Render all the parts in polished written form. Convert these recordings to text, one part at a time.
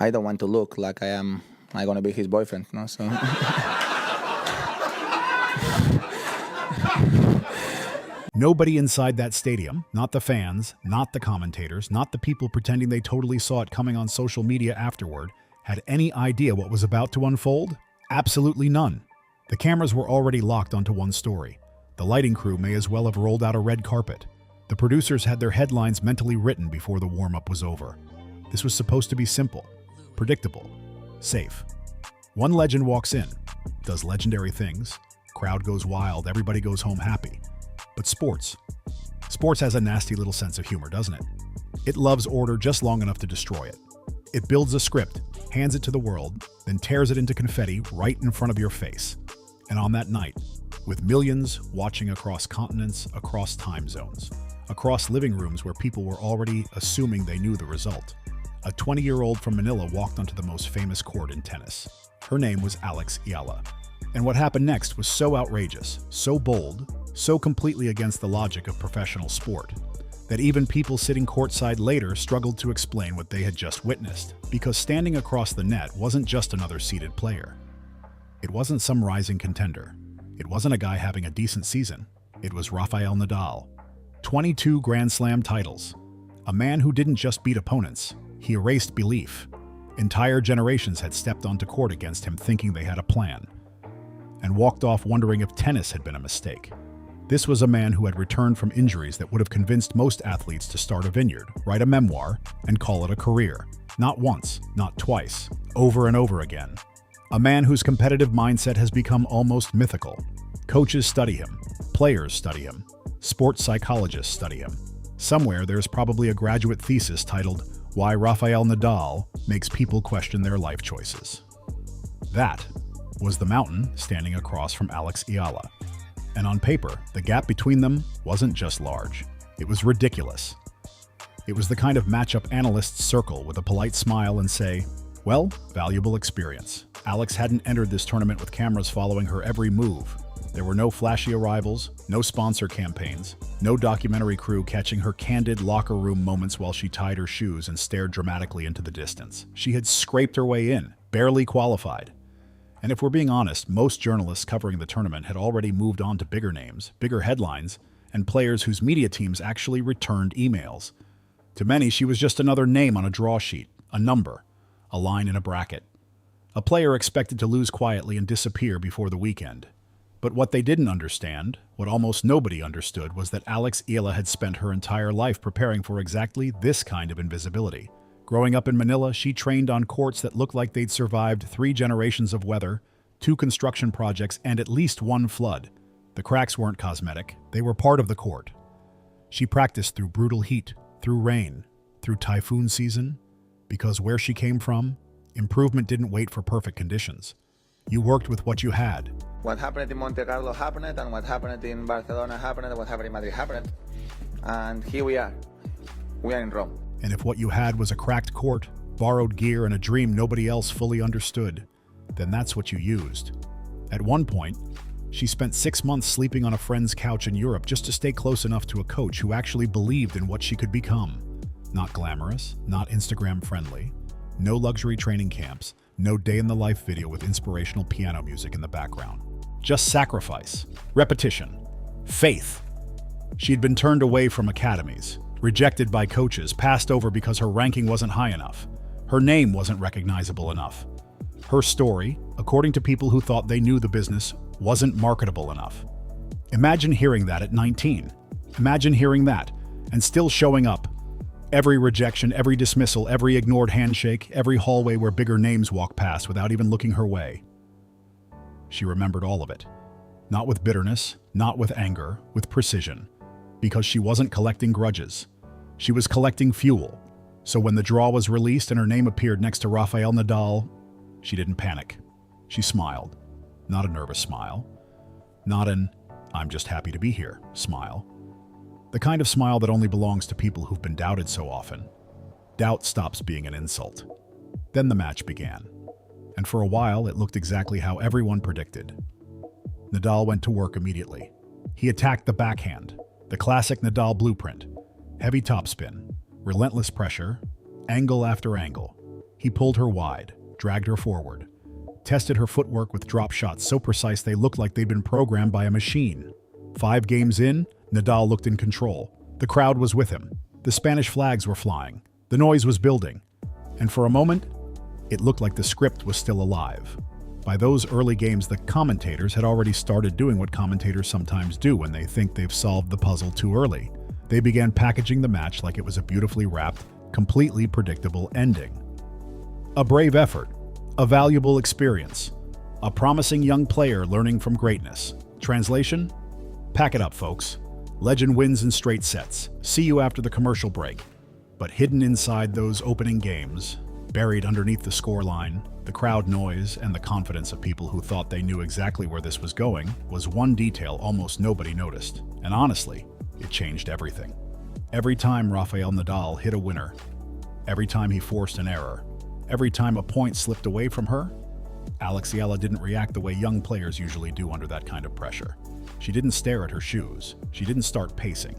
I don't want to look like I'm gonna be his boyfriend, no? So. Nobody inside that stadium, not the fans, not the commentators, not the people pretending they totally saw it coming on social media afterward, had any idea what was about to unfold? Absolutely none. The cameras were already locked onto one story. The lighting crew may as well have rolled out a red carpet. The producers had their headlines mentally written before the warm-up was over. This was supposed to be simple, predictable, safe. One legend walks in, does legendary things, crowd goes wild, everybody goes home happy. But sports has a nasty little sense of humor, doesn't it? It loves order just long enough to destroy it. It builds a script, hands it to the world, then tears it into confetti right in front of your face. And on that night, with millions watching across continents, across time zones, across living rooms where people were already assuming they knew the result, a 20-year-old from Manila walked onto the most famous court in tennis. Her name was Eala. And what happened next was so outrageous, so bold, so completely against the logic of professional sport, that even people sitting courtside later struggled to explain what they had just witnessed, because standing across the net wasn't just another seeded player. It wasn't some rising contender. It wasn't a guy having a decent season. It was Rafael Nadal. 22 Grand Slam titles. A man who didn't just beat opponents, he erased belief. Entire generations had stepped onto court against him thinking they had a plan, and walked off wondering if tennis had been a mistake. This was a man who had returned from injuries that would have convinced most athletes to start a vineyard, write a memoir, and call it a career. Not once, not twice, over and over again. A man whose competitive mindset has become almost mythical. Coaches study him, players study him, sports psychologists study him. Somewhere there's probably a graduate thesis titled, "Why Rafael Nadal Makes People Question Their Life Choices." That was the mountain standing across from Eala. And on paper, the gap between them wasn't just large. It was ridiculous. It was the kind of matchup analysts circle with a polite smile and say, well, valuable experience. Alex hadn't entered this tournament with cameras following her every move. There were no flashy arrivals, no sponsor campaigns, no documentary crew catching her candid locker room moments while she tied her shoes and stared dramatically into the distance. She had scraped her way in, barely qualified. And if we're being honest, most journalists covering the tournament had already moved on to bigger names, bigger headlines, and players whose media teams actually returned emails. To many, she was just another name on a draw sheet, a number, a line in a bracket. A player expected to lose quietly and disappear before the weekend. But what they didn't understand, what almost nobody understood, was that Eala had spent her entire life preparing for exactly this kind of invisibility. Growing up in Manila, she trained on courts that looked like they'd survived 3 generations of weather, 2 construction projects, and at least 1 flood. The cracks weren't cosmetic, they were part of the court. She practiced through brutal heat, through rain, through typhoon season, because where she came from, improvement didn't wait for perfect conditions. You worked with what you had. What happened in Monte Carlo happened, and what happened in Barcelona happened, and what happened in Madrid happened. And here we are. We are in Rome. And if what you had was a cracked court, borrowed gear, and a dream nobody else fully understood, then that's what you used. At one point, she spent 6 months sleeping on a friend's couch in Europe just to stay close enough to a coach who actually believed in what she could become. Not glamorous, not Instagram-friendly, no luxury training camps, no day-in-the-life video with inspirational piano music in the background. Just sacrifice, repetition, faith. She'd been turned away from academies, rejected by coaches, passed over because her ranking wasn't high enough. Her name wasn't recognizable enough. Her story, according to people who thought they knew the business, wasn't marketable enough. Imagine hearing that at 19. Imagine hearing that, and still showing up. Every rejection, every dismissal, every ignored handshake, every hallway where bigger names walk past without even looking her way. She remembered all of it. Not with bitterness, not with anger, with precision. Because she wasn't collecting grudges. She was collecting fuel. So when the draw was released and her name appeared next to Rafael Nadal, she didn't panic. She smiled. Not a nervous smile. Not an, "I'm just happy to be here" smile. The kind of smile that only belongs to people who've been doubted so often. Doubt stops being an insult. Then the match began. And for a while, it looked exactly how everyone predicted. Nadal went to work immediately. He attacked the backhand. The classic Nadal blueprint. Heavy topspin, relentless pressure, angle after angle. He pulled her wide, dragged her forward, tested her footwork with drop shots so precise they looked like they'd been programmed by a machine. 5 games in, Nadal looked in control. The crowd was with him. The Spanish flags were flying. The noise was building. And for a moment, it looked like the script was still alive. By those early games, the commentators had already started doing what commentators sometimes do when they think they've solved the puzzle too early. They began packaging the match like it was a beautifully wrapped, completely predictable ending. A brave effort, a valuable experience, a promising young player learning from greatness. Translation? Pack it up, folks. Legend wins in straight sets. See you after the commercial break. But hidden inside those opening games, buried underneath the scoreline, the crowd noise, and the confidence of people who thought they knew exactly where this was going, was one detail almost nobody noticed. And honestly, it changed everything. Every time Rafael Nadal hit a winner, every time he forced an error, every time a point slipped away from her, Eala didn't react the way young players usually do under that kind of pressure. She didn't stare at her shoes. She didn't start pacing.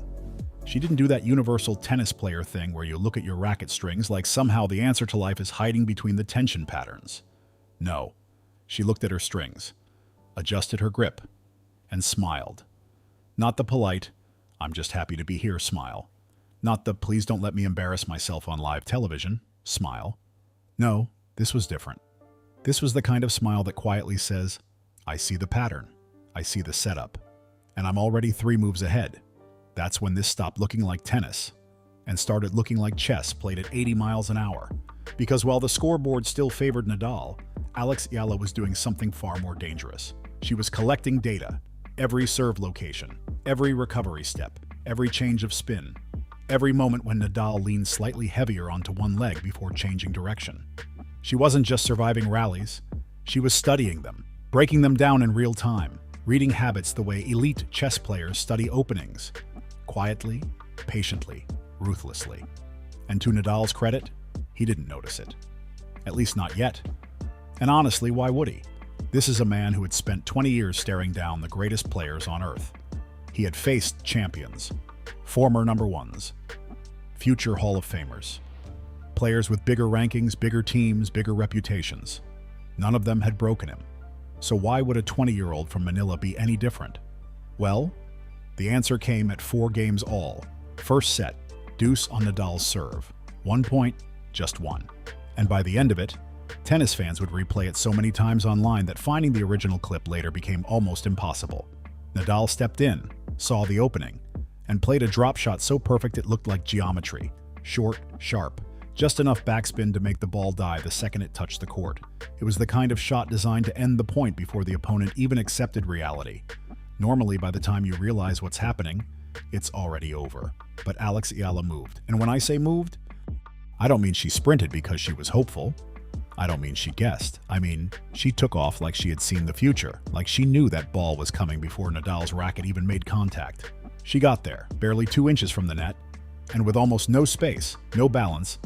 She didn't do that universal tennis player thing where you look at your racket strings like somehow the answer to life is hiding between the tension patterns. No. She looked at her strings, adjusted her grip, and smiled. Not the polite, "I'm just happy to be here" smile. Not the "please don't let me embarrass myself on live television" smile. No, this was different. This was the kind of smile that quietly says, "I see the pattern. I see the setup. And I'm already 3 moves ahead." That's when this stopped looking like tennis and started looking like chess played at 80 miles an hour. Because while the scoreboard still favored Nadal, Eala was doing something far more dangerous. She was collecting data, every serve location, every recovery step, every change of spin, every moment when Nadal leaned slightly heavier onto one leg before changing direction. She wasn't just surviving rallies, she was studying them, breaking them down in real time, reading habits the way elite chess players study openings, quietly, patiently, ruthlessly. And to Nadal's credit, he didn't notice it. At least not yet. And honestly, why would he? This is a man who had spent 20 years staring down the greatest players on earth. He had faced champions, former number ones, future Hall of Famers, players with bigger rankings, bigger teams, bigger reputations. None of them had broken him. So why would a 20-year-old from Manila be any different? Well, the answer came at 4 games all. First set, deuce on Nadal's serve. 1 point, just 1. And by the end of it, tennis fans would replay it so many times online that finding the original clip later became almost impossible. Nadal stepped in, saw the opening, and played a drop shot so perfect it looked like geometry. Short, sharp, just enough backspin to make the ball die the second it touched the court. It was the kind of shot designed to end the point before the opponent even accepted reality. Normally, by the time you realize what's happening, it's already over. But Eala moved. And when I say moved, I don't mean she sprinted because she was hopeful. I don't mean she guessed. I mean, she took off like she had seen the future, like she knew that ball was coming before Nadal's racket even made contact. She got there, barely 2 inches from the net, and with almost no space, no balance,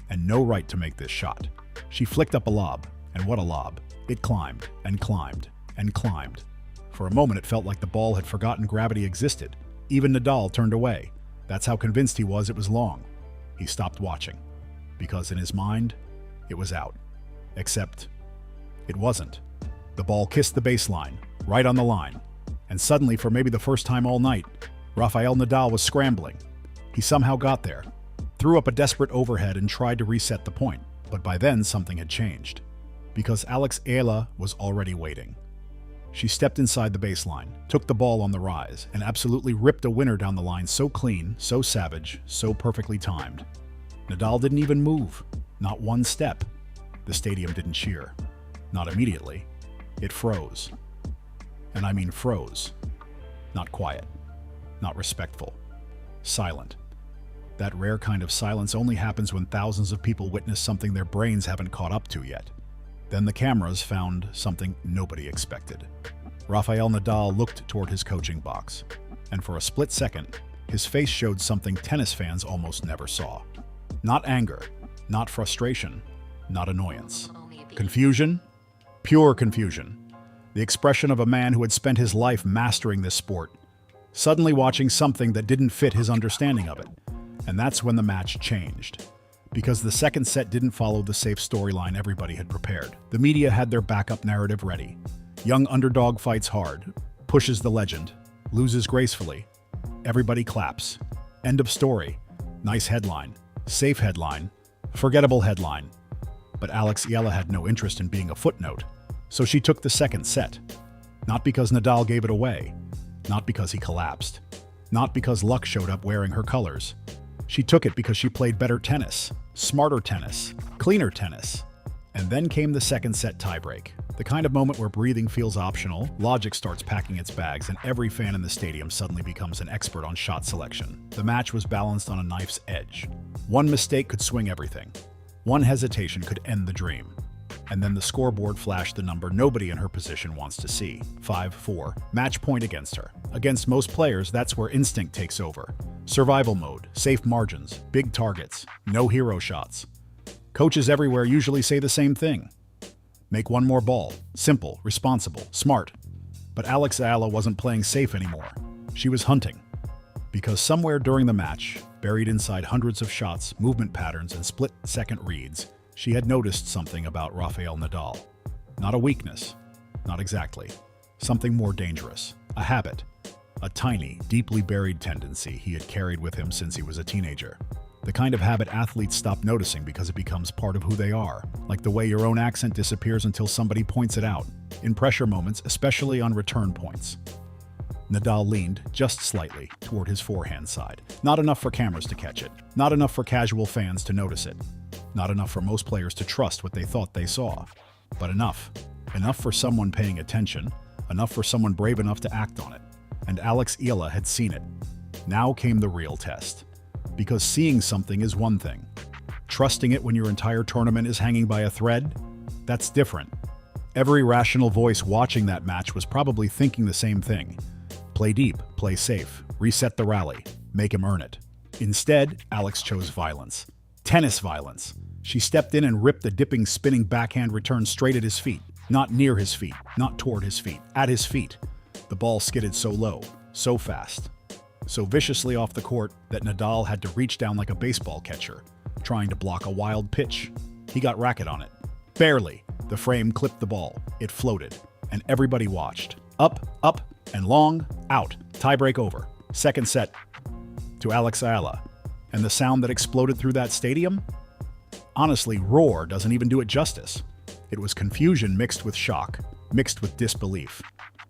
and no right to make this shot. She flicked up a lob, and what a lob. It climbed, and climbed, and climbed. For a moment, it felt like the ball had forgotten gravity existed. Even Nadal turned away. That's how convinced he was it was long. He stopped watching, because in his mind, it was out. Except, it wasn't. The ball kissed the baseline, right on the line. And suddenly, for maybe the first time all night, Rafael Nadal was scrambling. He somehow got there, threw up a desperate overhead and tried to reset the point. But by then, something had changed. Because Eala was already waiting. She stepped inside the baseline, took the ball on the rise, and absolutely ripped a winner down the line so clean, so savage, so perfectly timed. Nadal didn't even move. Not one step. The stadium didn't cheer. Not immediately. It froze. And I mean froze. Not quiet. Not respectful. Silent. That rare kind of silence only happens when thousands of people witness something their brains haven't caught up to yet. Then the cameras found something nobody expected. Rafael Nadal looked toward his coaching box, and for a split second, his face showed something tennis fans almost never saw. Not anger, not frustration, not annoyance. Confusion, pure confusion. The expression of a man who had spent his life mastering this sport, suddenly watching something that didn't fit his understanding of it. And that's when the match changed. Because the second set didn't follow the safe storyline everybody had prepared. The media had their backup narrative ready. Young underdog fights hard, pushes the legend, loses gracefully. Everybody claps. End of story. Nice headline. Safe headline. Forgettable headline. But Eala had no interest in being a footnote, so she took the second set. Not because Nadal gave it away. Not because he collapsed. Not because luck showed up wearing her colors. She took it because she played better tennis, smarter tennis, cleaner tennis. And then came the second set tiebreak. The kind of moment where breathing feels optional, logic starts packing its bags, and every fan in the stadium suddenly becomes an expert on shot selection. The match was balanced on a knife's edge. One mistake could swing everything. One hesitation could end the dream. And then the scoreboard flashed the number nobody in her position wants to see. 5-4. Match point against her. Against most players, that's where instinct takes over. Survival mode, safe margins, big targets, no hero shots. Coaches everywhere usually say the same thing. Make one more ball. Simple, responsible, smart. But Eala wasn't playing safe anymore. She was hunting. Because somewhere during the match, buried inside hundreds of shots, movement patterns, and split-second reads, she had noticed something about Rafael Nadal. Not a weakness. Not exactly. Something more dangerous. A habit. A tiny, deeply buried tendency he had carried with him since he was a teenager. The kind of habit athletes stop noticing because it becomes part of who they are, like the way your own accent disappears until somebody points it out, in pressure moments, especially on return points. Nadal leaned, just slightly, toward his forehand side. Not enough for cameras to catch it. Not enough for casual fans to notice it. Not enough for most players to trust what they thought they saw. But enough. Enough for someone paying attention. Enough for someone brave enough to act on it. And Eala had seen it. Now came the real test. Because seeing something is one thing. Trusting it when your entire tournament is hanging by a thread? That's different. Every rational voice watching that match was probably thinking the same thing. Play deep, play safe, reset the rally, make him earn it. Instead, Alex chose violence. Tennis violence. She stepped in and ripped the dipping, spinning backhand return straight at his feet. Not near his feet, not toward his feet, at his feet. The ball skidded so low, so fast, so viciously off the court that Nadal had to reach down like a baseball catcher, trying to block a wild pitch. He got racket on it. Barely. The frame clipped the ball. It floated, and everybody watched. Up, and long, out. Tiebreak over. Second set to Eala. And the sound that exploded through that stadium? Honestly, roar doesn't even do it justice. It was confusion mixed with shock, mixed with disbelief,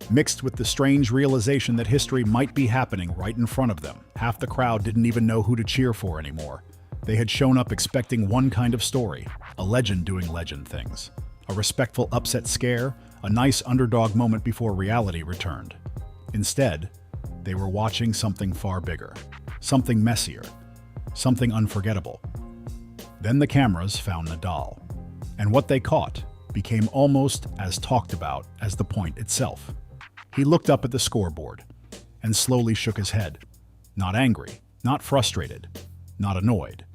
mixed with the strange realization that history might be happening right in front of them. Half the crowd didn't even know who to cheer for anymore. They had shown up expecting one kind of story, a legend doing legend things, a respectful upset scare, a nice underdog moment before reality returned. Instead, they were watching something far bigger, something messier, something unforgettable. Then the cameras found Nadal, and what they caught became almost as talked about as the point itself. He looked up at the scoreboard and slowly shook his head. Not angry, not frustrated, not annoyed.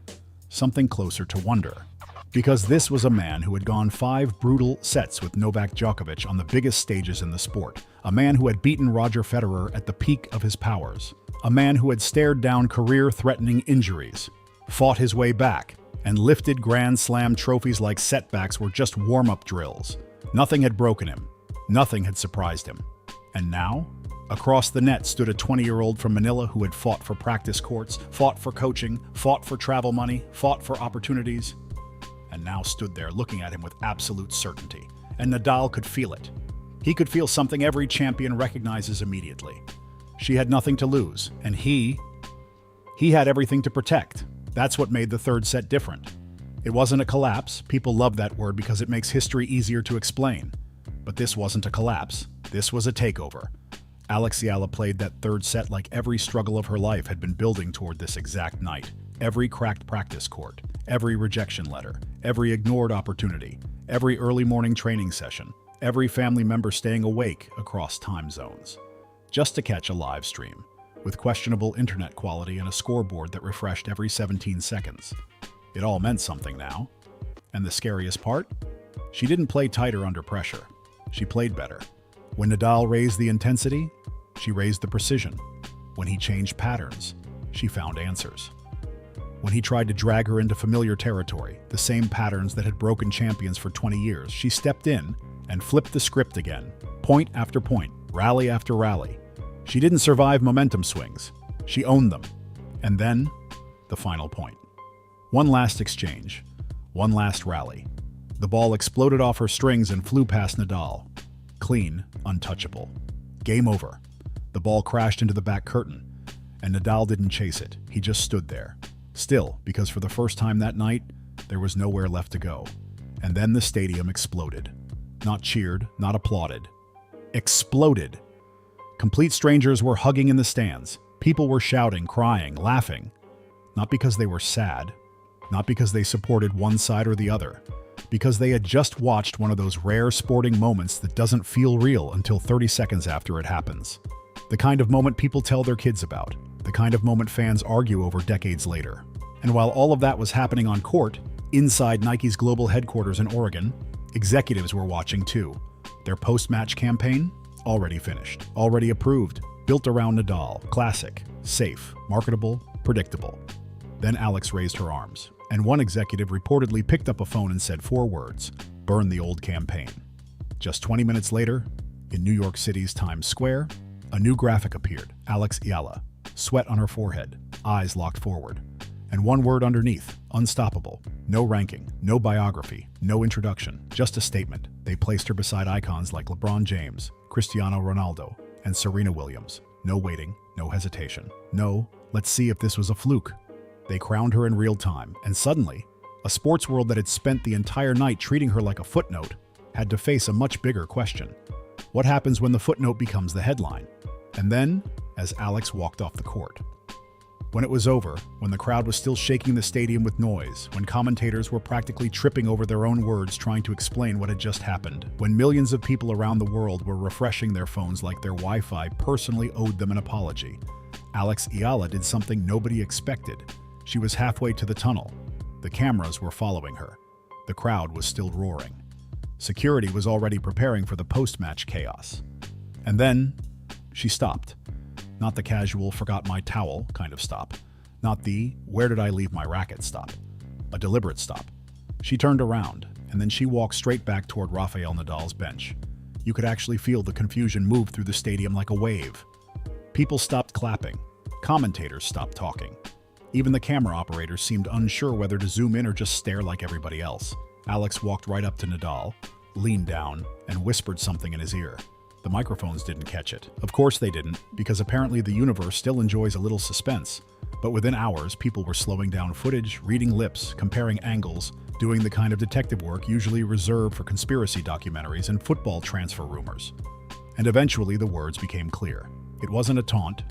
Something closer to wonder. Because this was a man who had gone 5 brutal sets with Novak Djokovic on the biggest stages in the sport. A man who had beaten Roger Federer at the peak of his powers. A man who had stared down career-threatening injuries, fought his way back, and lifted Grand Slam trophies like setbacks were just warm-up drills. Nothing had broken him. Nothing had surprised him. And now, across the net stood a 20-year-old from Manila who had fought for practice courts, fought for coaching, fought for travel money, fought for opportunities, and now stood there looking at him with absolute certainty. And Nadal could feel it. He could feel something every champion recognizes immediately. She had nothing to lose, and he had everything to protect. That's what made the third set different. It wasn't a collapse. People love that word because it makes history easier to explain. But this wasn't a collapse. This was a takeover. Eala played that third set like every struggle of her life had been building toward this exact night. Every cracked practice court, every rejection letter, every ignored opportunity, every early morning training session, every family member staying awake across time zones, just to catch a live stream, with questionable internet quality and a scoreboard that refreshed every 17 seconds. It all meant something now. And the scariest part? She didn't play tighter under pressure. She played better. When Nadal raised the intensity, she raised the precision. When he changed patterns, she found answers. when he tried to drag her into familiar territory, the same patterns that had broken champions for 20 years, she stepped in and flipped the script again, point after point, rally after rally. She didn't survive momentum swings. She owned them. And then, the final point. One last exchange. One last rally. The ball exploded off her strings and flew past Nadal. Clean, untouchable. Game over. The ball crashed into the back curtain, and Nadal didn't chase it. He just stood there. Still, because for the first time that night, there was nowhere left to go. And then the stadium exploded. Not cheered, not applauded. Exploded. Complete strangers were hugging in the stands. People were shouting, crying, laughing. Not because they were sad, not because they supported one side or the other, because they had just watched one of those rare sporting moments that doesn't feel real until 30 seconds after it happens. The kind of moment people tell their kids about, the kind of moment fans argue over decades later. And while all of that was happening on court, inside Nike's global headquarters in Oregon, executives were watching too. Their post-match campaign? Already finished, already approved, built around Nadal, classic, safe, marketable, predictable. Then Alex raised her arms, and one executive reportedly picked up a phone and said 4 words, "Burn the old campaign." Just 20 minutes later, in New York City's Times Square, a new graphic appeared, Alex Eala, sweat on her forehead, eyes locked forward, and one word underneath, unstoppable. No ranking, no biography, no introduction, just a statement. They placed her beside icons like LeBron James, Cristiano Ronaldo, and Serena Williams. No waiting, no hesitation. No, let's see if this was a fluke. They crowned her in real time, and suddenly, a sports world that had spent the entire night treating her like a footnote had to face a much bigger question. What happens when the footnote becomes the headline? And then, as Alex walked off the court. When it was over, when the crowd was still shaking the stadium with noise, when commentators were practically tripping over their own words trying to explain what had just happened, when millions of people around the world were refreshing their phones like their Wi-Fi personally owed them an apology, Alex Eala did something nobody expected. She was halfway to the tunnel. The cameras were following her. The crowd was still roaring. Security was already preparing for the post-match chaos. And then, she stopped. Not the casual, forgot my towel kind of stop. Not the, where did I leave my racket stop. A deliberate stop. She turned around, and then she walked straight back toward Rafael Nadal's bench. You could actually feel the confusion move through the stadium like a wave. People stopped clapping. Commentators stopped talking. Even the camera operators seemed unsure whether to zoom in or just stare like everybody else. Alex walked right up to Nadal, leaned down, and whispered something in his ear. The microphones didn't catch it. Of course they didn't, because apparently the universe still enjoys a little suspense. But within hours, people were slowing down footage, reading lips, comparing angles, doing the kind of detective work usually reserved for conspiracy documentaries and football transfer rumors. And eventually the words became clear. It wasn't a taunt.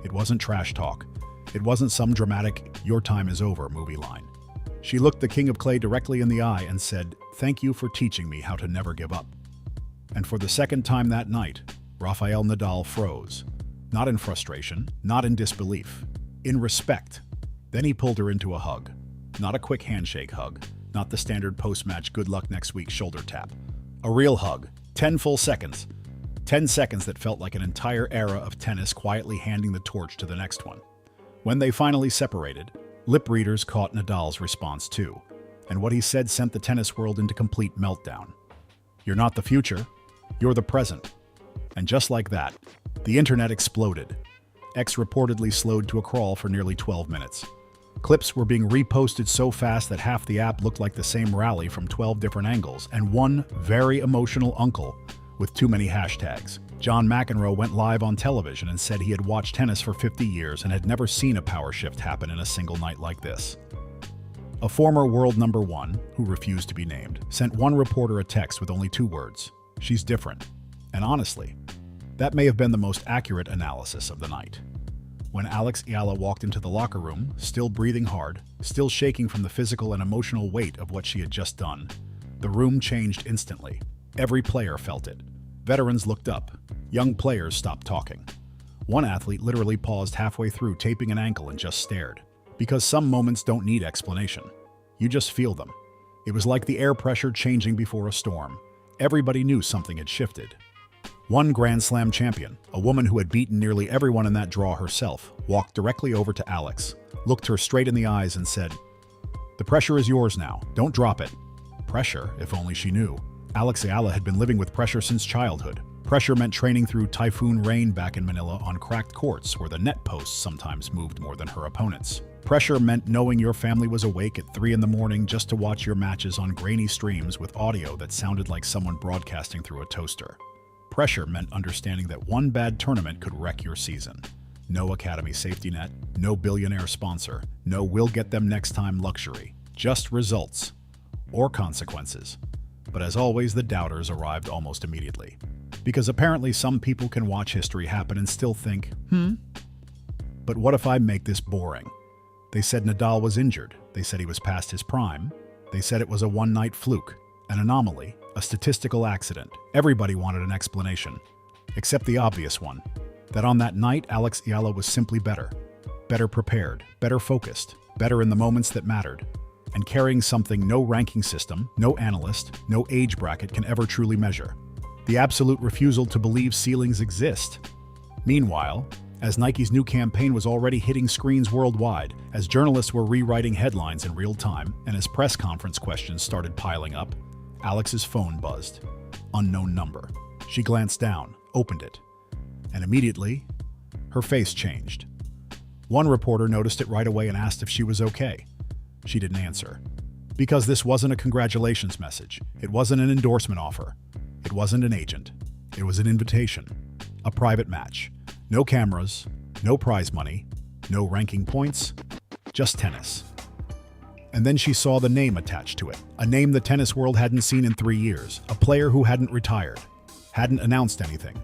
It wasn't trash talk. It wasn't some dramatic, "your time is over" movie line. She looked the King of Clay directly in the eye and said, "Thank you for teaching me how to never give up." And for the second time that night, Rafael Nadal froze. Not in frustration, not in disbelief, in respect. Then he pulled her into a hug. Not a quick handshake hug, not the standard post-match good luck next week shoulder tap. A real hug, 10 full seconds. 10 seconds that felt like an entire era of tennis quietly handing the torch to the next one. When they finally separated, lip readers caught Nadal's response too, and what he said sent the tennis world into complete meltdown. "You're not the future, you're the present." And just like that, the internet exploded. X reportedly slowed to a crawl for nearly 12 minutes. Clips were being reposted so fast that half the app looked like the same rally from 12 different angles, and one very emotional uncle with too many hashtags. John McEnroe went live on television and said he had watched tennis for 50 years and had never seen a power shift happen in a single night like this. A former world number 1, who refused to be named, sent one reporter a text with only 2 words, "She's different." And honestly, that may have been the most accurate analysis of the night. When Alex Eala walked into the locker room, still breathing hard, still shaking from the physical and emotional weight of what she had just done, the room changed instantly. Every player felt it. Veterans looked up. Young players stopped talking. One athlete literally paused halfway through taping an ankle and just stared. Because some moments don't need explanation. You just feel them. It was like the air pressure changing before a storm. Everybody knew something had shifted. One Grand Slam champion, a woman who had beaten nearly everyone in that draw herself, walked directly over to Alex, looked her straight in the eyes and said, "The pressure is yours now. Don't drop it." Pressure, if only she knew. Eala had been living with pressure since childhood. Pressure meant training through typhoon rain back in Manila on cracked courts where the net posts sometimes moved more than her opponents. Pressure meant knowing your family was awake at 3 in the morning just to watch your matches on grainy streams with audio that sounded like someone broadcasting through a toaster. Pressure meant understanding that one bad tournament could wreck your season. No academy safety net, no billionaire sponsor, no "we'll get them next time" luxury. Just results. Or consequences. But as always, the doubters arrived almost immediately. Because apparently some people can watch history happen and still think, But what if I make this boring? They said Nadal was injured. They said he was past his prime. They said it was a one-night fluke, an anomaly, a statistical accident. Everybody wanted an explanation. Except the obvious one. That on that night, Eala was simply better. Better prepared, better focused, better in the moments that mattered. And carrying something no ranking system, no analyst, no age bracket can ever truly measure. The absolute refusal to believe ceilings exist. Meanwhile, as Nike's new campaign was already hitting screens worldwide, as journalists were rewriting headlines in real time, and as press conference questions started piling up, Alex's phone buzzed. Unknown number. She glanced down, opened it, and immediately, her face changed. One reporter noticed it right away and asked if she was okay. She didn't answer. Because this wasn't a congratulations message. It wasn't an endorsement offer. It wasn't an agent. It was an invitation. A private match. No cameras, no prize money, no ranking points, just tennis. And then she saw the name attached to it. A name the tennis world hadn't seen in 3 years. A player who hadn't retired, hadn't announced anything,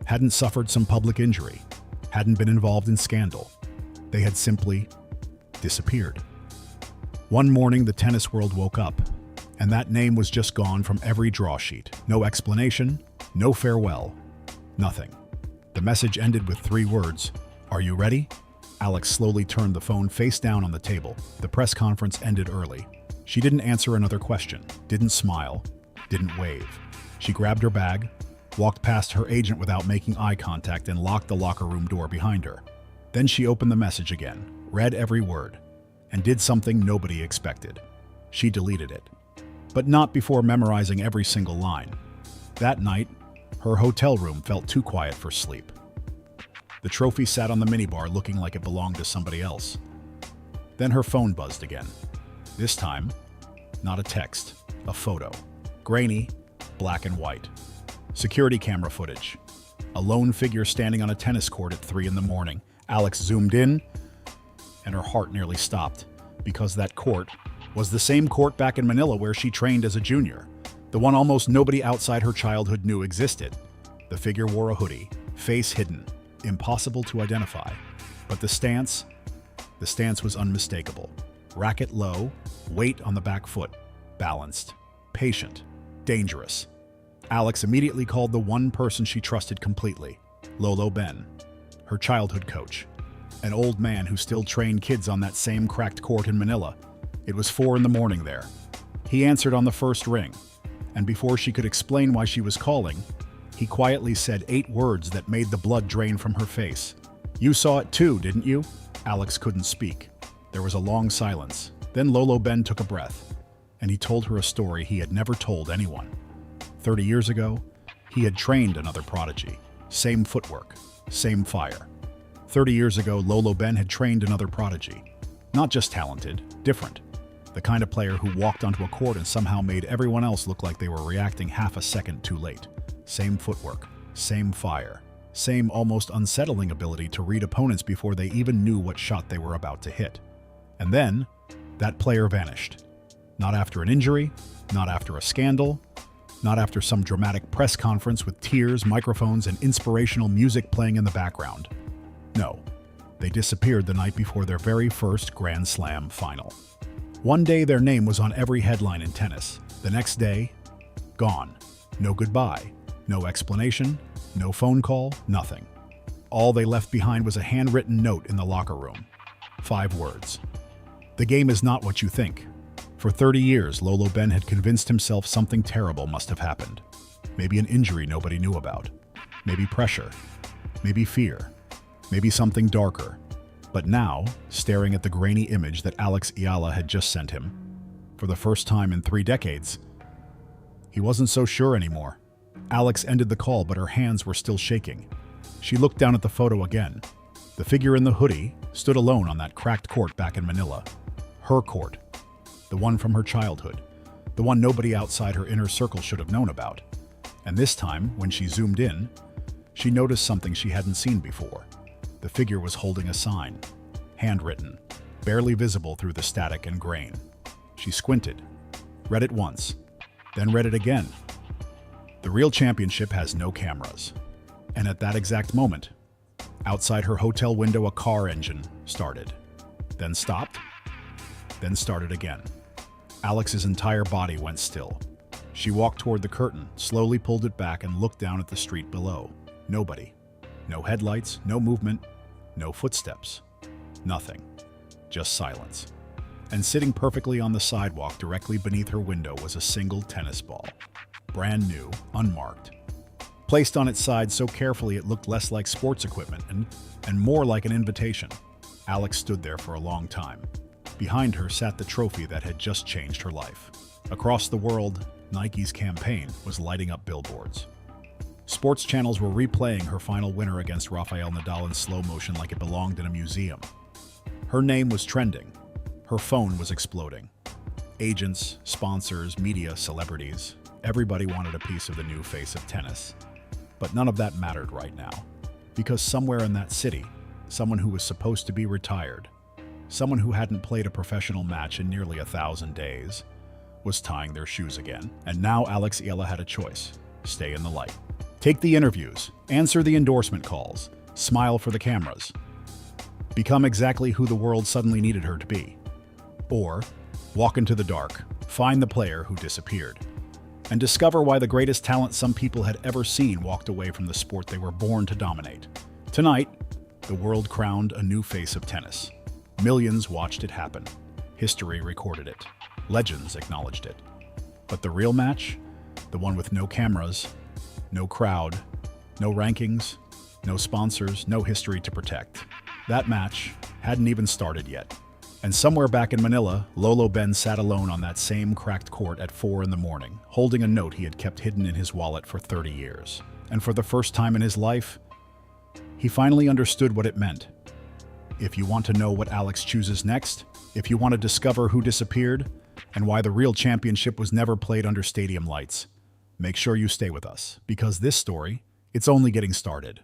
hadn't suffered some public injury, hadn't been involved in scandal. They had simply disappeared. One morning, the tennis world woke up, and that name was just gone from every draw sheet. No explanation, no farewell, nothing. The message ended with 3 words. "Are you ready?" Alex slowly turned the phone face down on the table. The press conference ended early. She didn't answer another question, didn't smile, didn't wave. She grabbed her bag, walked past her agent without making eye contact, and locked the locker room door behind her. Then she opened the message again, read every word, and did something nobody expected. She deleted it. But not before memorizing every single line. That night, her hotel room felt too quiet for sleep. The trophy sat on the minibar looking like it belonged to somebody else. Then her phone buzzed again. This time, not a text, a photo. Grainy, black and white. Security camera footage. A lone figure standing on a tennis court at 3 in the morning. Alex zoomed in, and her heart nearly stopped, because that court was the same court back in Manila where she trained as a junior. The one almost nobody outside her childhood knew existed. The figure wore a hoodie, face hidden, impossible to identify. But the stance was unmistakable. Racket low, weight on the back foot, balanced, patient, dangerous. Alex immediately called the one person she trusted completely, Lolo Ben, her childhood coach, an old man who still trained kids on that same cracked court in Manila. It was 4 in the morning there. He answered on the first ring, and before she could explain why she was calling, he quietly said 8 words that made the blood drain from her face. "You saw it too, didn't you?" Alex couldn't speak. There was a long silence. Then Lolo Ben took a breath, and he told her a story he had never told anyone. 30 years ago, he had trained another prodigy. Same footwork, same fire. 30 years ago, Lolo Ben had trained another prodigy. Not just talented, different. The kind of player who walked onto a court and somehow made everyone else look like they were reacting half a second too late. Same footwork, same fire, same almost unsettling ability to read opponents before they even knew what shot they were about to hit. And then, that player vanished. Not after an injury, not after a scandal, not after some dramatic press conference with tears, microphones, and inspirational music playing in the background. No, they disappeared the night before their very first Grand Slam final. One day their name was on every headline in tennis. The next day, gone. No goodbye, no explanation, no phone call, nothing. All they left behind was a handwritten note in the locker room. 5 words. The game is not what you think. For 30 years, Lolo Ben had convinced himself something terrible must have happened. Maybe an injury nobody knew about. Maybe pressure. Maybe fear. Maybe something darker. But now, staring at the grainy image that Eala had just sent him, for the first time in 3 decades, he wasn't so sure anymore. Alex ended the call, but her hands were still shaking. She looked down at the photo again. The figure in the hoodie stood alone on that cracked court back in Manila. Her court. The one from her childhood. The one nobody outside her inner circle should have known about. And this time, when she zoomed in, she noticed something she hadn't seen before. The figure was holding a sign, handwritten, barely visible through the static and grain. She squinted, read it once, then read it again. The real championship has no cameras. And at that exact moment, outside her hotel window, a car engine started, then stopped, then started again. Alex's entire body went still. She walked toward the curtain, slowly pulled it back, and looked down at the street below. Nobody. No headlights, no movement, no footsteps. Nothing. Just silence. And sitting perfectly on the sidewalk directly beneath her window was a single tennis ball. Brand new, unmarked. Placed on its side so carefully it looked less like sports equipment and more like an invitation. Alex stood there for a long time. Behind her sat the trophy that had just changed her life. Across the world, Nike's campaign was lighting up billboards. Sports channels were replaying her final winner against Rafael Nadal in slow motion like it belonged in a museum. Her name was trending. Her phone was exploding. Agents, sponsors, media, celebrities, everybody wanted a piece of the new face of tennis. But none of that mattered right now. Because somewhere in that city, someone who was supposed to be retired, someone who hadn't played a professional match in nearly 1,000 days, was tying their shoes again. And now Eala had a choice. Stay in the light. Take the interviews, answer the endorsement calls, smile for the cameras. Become exactly who the world suddenly needed her to be. Or walk into the dark, find the player who disappeared, and discover why the greatest talent some people had ever seen walked away from the sport they were born to dominate. Tonight, the world crowned a new face of tennis. Millions watched it happen. History recorded it. Legends acknowledged it. But the real match, the one with no cameras, no crowd, no rankings, no sponsors, no history to protect. That match hadn't even started yet. And somewhere back in Manila, Lolo Ben sat alone on that same cracked court at 4 in the morning, holding a note he had kept hidden in his wallet for 30 years. And for the first time in his life, he finally understood what it meant. If you want to know what Alex chooses next, if you want to discover who disappeared, and why the real championship was never played under stadium lights, make sure you stay with us, because this story, it's only getting started.